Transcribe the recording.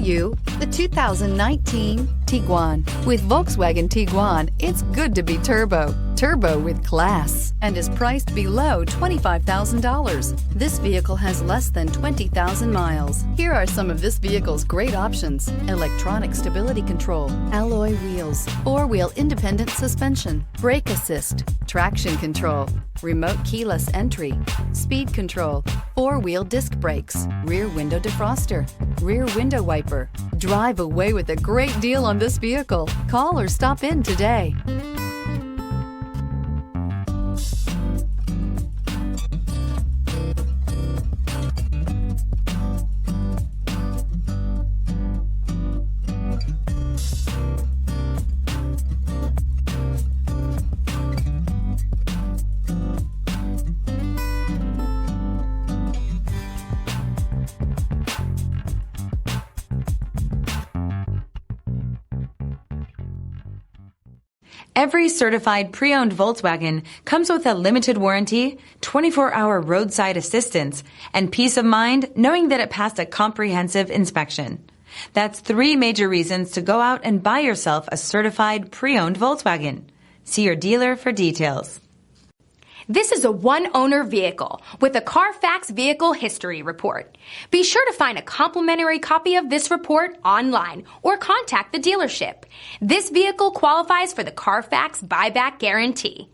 you the 2019 Tiguan. With Volkswagen Tiguan, it's good to be turbo. Turbo with class, and is priced below $25,000. This vehicle has less than 20,000 miles. Here are some of this vehicle's great options: electronic stability control, alloy wheels, four-wheel independent suspension, brake assist, traction control, remote keyless entry, speed control, four-wheel disc brakes, rear window defroster, rear window wiper. Drive away with a great deal on this vehicle. Call or stop in today. Every certified pre-owned Volkswagen comes with a limited warranty, 24-hour roadside assistance, and peace of mind knowing that it passed a comprehensive inspection. That's 3 major reasons to go out and buy yourself a certified pre-owned Volkswagen. See your dealer for details. This is a one-owner vehicle with a CARFAX Vehicle History Report. Be sure to find a complimentary copy of this report online or contact the dealership. This vehicle qualifies for the CARFAX Buyback Guarantee.